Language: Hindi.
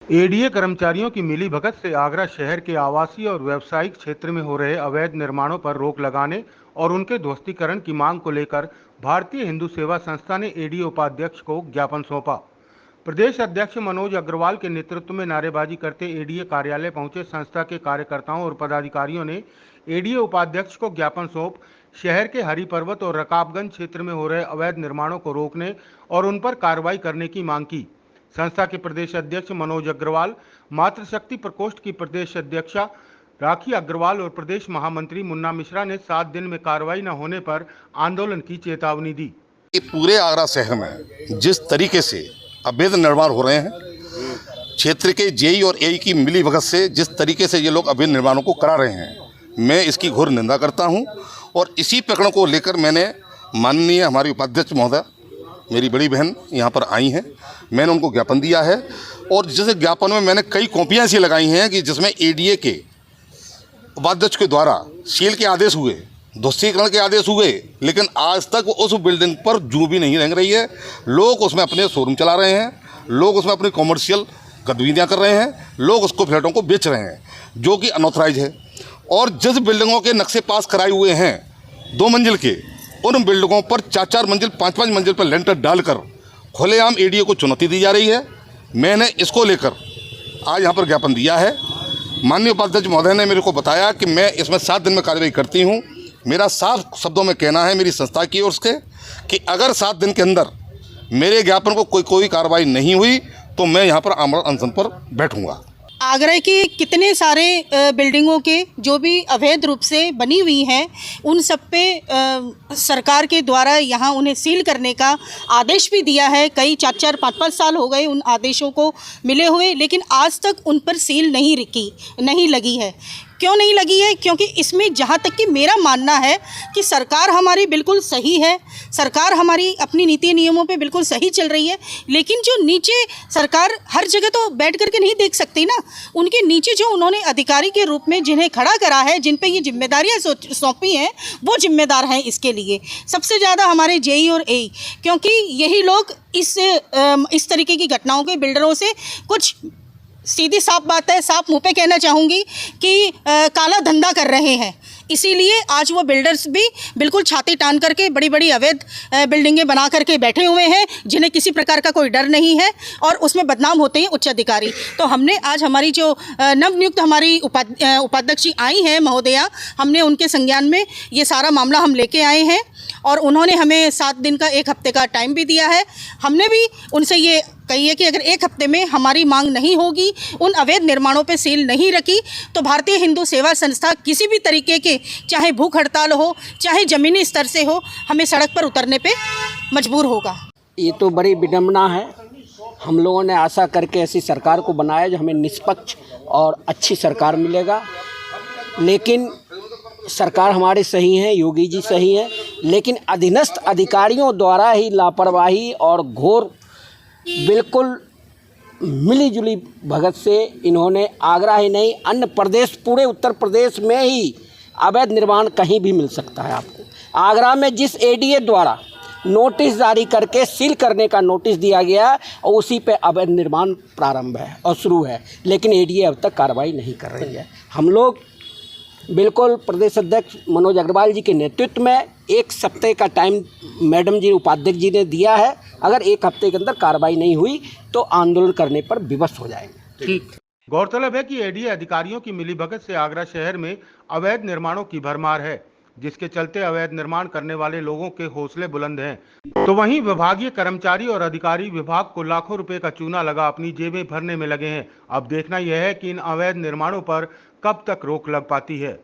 एडीए कर्मचारियों की मिलीभगत से आगरा शहर के आवासीय और व्यावसायिक क्षेत्र में हो रहे अवैध निर्माणों पर रोक लगाने और उनके ध्वस्तीकरण की मांग को लेकर भारतीय हिंदू सेवा संस्था ने एडीए उपाध्यक्ष को ज्ञापन सौंपा। प्रदेश अध्यक्ष मनोज अग्रवाल के नेतृत्व में नारेबाजी करते एडीए कार्यालय पहुंचे संस्था के कार्यकर्ताओं और पदाधिकारियों ने एडीए उपाध्यक्ष को ज्ञापन सौंप शहर के हरि पर्वत और रकाबगंज क्षेत्र में हो रहे अवैध निर्माणों को रोकने और उन पर कार्रवाई करने की मांग की। संस्था के प्रदेश अध्यक्ष मनोज अग्रवाल, मातृशक्ति प्रकोष्ठ की प्रदेश अध्यक्षा राखी अग्रवाल और प्रदेश महामंत्री मुन्ना मिश्रा ने 7 दिन में कार्रवाई न होने पर आंदोलन की चेतावनी दी। पूरे आगरा शहर में जिस तरीके से अवैध निर्माण हो रहे हैं, क्षेत्र के जेई और एई की मिलीभगत से जिस तरीके से ये लोग अवैध निर्माणों को करा रहे हैं, मैं इसकी घोर निंदा करता हूं। और इसी प्रकरण को लेकर मैंने माननीय हमारी उपाध्यक्ष महोदय, मेरी बड़ी बहन यहाँ पर आई हैं, मैंने उनको ज्ञापन दिया है। और जिस ज्ञापन में मैंने कई कॉपियाँ ऐसी लगाई हैं कि जिसमें एडीए के उपाध्यक्ष के द्वारा सील के आदेश हुए, ध्वस्तीकरण के आदेश हुए, लेकिन आज तक उस बिल्डिंग पर जू भी नहीं रंग रही है। लोग उसमें अपने शोरूम चला रहे हैं, लोग उसमें अपनी कॉमर्शियल गतिविधियाँ कर रहे हैं, लोग उसको फ्लैटों को बेच रहे हैं, जो कि अनऑथराइज है। और जिस बिल्डिंगों के नक्शे पास कराए हुए हैं 2 मंजिल के, उन बिल्डिंगों पर 4-4 मंजिल 5-5 मंजिल पर लेंटर डालकर खुलेआम एडीए को चुनौती दी जा रही है। मैंने इसको लेकर आज यहाँ पर ज्ञापन दिया है। माननीय उपाध्यक्ष महोदय ने मेरे को बताया कि मैं इसमें 7 दिन में कार्रवाई करती हूँ। मेरा साफ शब्दों में कहना है मेरी संस्था की ओर से कि अगर 7 दिन के अंदर मेरे ज्ञापन को कोई कार्रवाई नहीं हुई तो मैं यहाँ पर आमरण अनशन पर बैठूँगा। आगरा के कितने सारे बिल्डिंगों के जो भी अवैध रूप से बनी हुई हैं, उन सब पे सरकार के द्वारा यहाँ उन्हें सील करने का आदेश भी दिया है। कई 4-4 5-5 साल हो गए उन आदेशों को मिले हुए, लेकिन आज तक उन पर सील नहीं लगी है। क्यों नहीं लगी है? क्योंकि इसमें जहाँ तक कि मेरा मानना है कि सरकार हमारी बिल्कुल सही है, सरकार हमारी अपनी नीति नियमों पे बिल्कुल सही चल रही है, लेकिन जो नीचे सरकार हर जगह तो बैठ करके नहीं देख सकती ना। उनके नीचे जो उन्होंने अधिकारी के रूप में जिन्हें खड़ा करा है, जिन पे ये जिम्मेदारियाँ सौंपी हैं, वो जिम्मेदार हैं इसके लिए सबसे ज़्यादा हमारे जेई और एई, क्योंकि यही लोग इस तरीके की घटनाओं के बिल्डरों से कुछ सीधी साफ बात है, साफ मुंह पे कहना चाहूँगी कि काला धंधा कर रहे हैं। इसीलिए आज वो बिल्डर्स भी बिल्कुल छाती तान करके बड़ी बड़ी अवैध बिल्डिंगें बना करके बैठे हुए हैं, जिन्हें किसी प्रकार का कोई डर नहीं है और उसमें बदनाम होते हैं उच्च अधिकारी। तो हमने आज हमारी जो नवनियुक्त हमारी उपाध्यक्ष आई हैं महोदया, हमने उनके संज्ञान में ये सारा मामला हम लेके आए हैं और उन्होंने हमें 7 दिन का 1 हफ्ते का टाइम भी दिया है। हमने भी उनसे ये कही है कि अगर 1 हफ्ते में हमारी मांग नहीं होगी, उन अवैध निर्माणों पे सील नहीं रखी, तो भारतीय हिंदू सेवा संस्था किसी भी तरीके के, चाहे भूख हड़ताल हो, चाहे ज़मीनी स्तर से हो, हमें सड़क पर उतरने पे मजबूर होगा। ये तो बड़ी विडम्बना है। हम लोगों ने आशा करके ऐसी सरकार को बनाया जो हमें निष्पक्ष और अच्छी सरकार मिलेगा, लेकिन सरकार हमारे सही हैं, योगी जी सही हैं, लेकिन अधीनस्थ अधिकारियों द्वारा ही लापरवाही और घोर बिल्कुल मिलीजुली भगत से इन्होंने आगरा ही नहीं अन्य प्रदेश, पूरे उत्तर प्रदेश में ही अवैध निर्माण कहीं भी मिल सकता है आपको। आगरा में जिस एडीए द्वारा नोटिस जारी करके सील करने का नोटिस दिया गया और उसी पे अवैध निर्माण प्रारंभ है और शुरू है, लेकिन एडीए अब तक कार्रवाई नहीं कर रही है। हम लोग बिल्कुल प्रदेश अध्यक्ष मनोज अग्रवाल जी के नेतृत्व में 1 सप्ताह का टाइम मैडम जी उपाध्यक्ष जी ने दिया है। अगर 1 हफ्ते के अंदर कार्रवाई नहीं हुई तो आंदोलन करने पर विवश हो जाएंगे। ठीक। गौरतलब है कि एडीए अधिकारियों की मिलीभगत से आगरा शहर में अवैध निर्माणों की भरमार है, जिसके चलते अवैध निर्माण करने वाले लोगों के हौसले बुलंद हैं। तो वहीं विभागीय कर्मचारी और अधिकारी विभाग को लाखों रुपए का चूना लगा अपनी जेबें भरने में लगे हैं। अब देखना यह है कि इन अवैध निर्माणों पर कब तक रोक लग पाती है।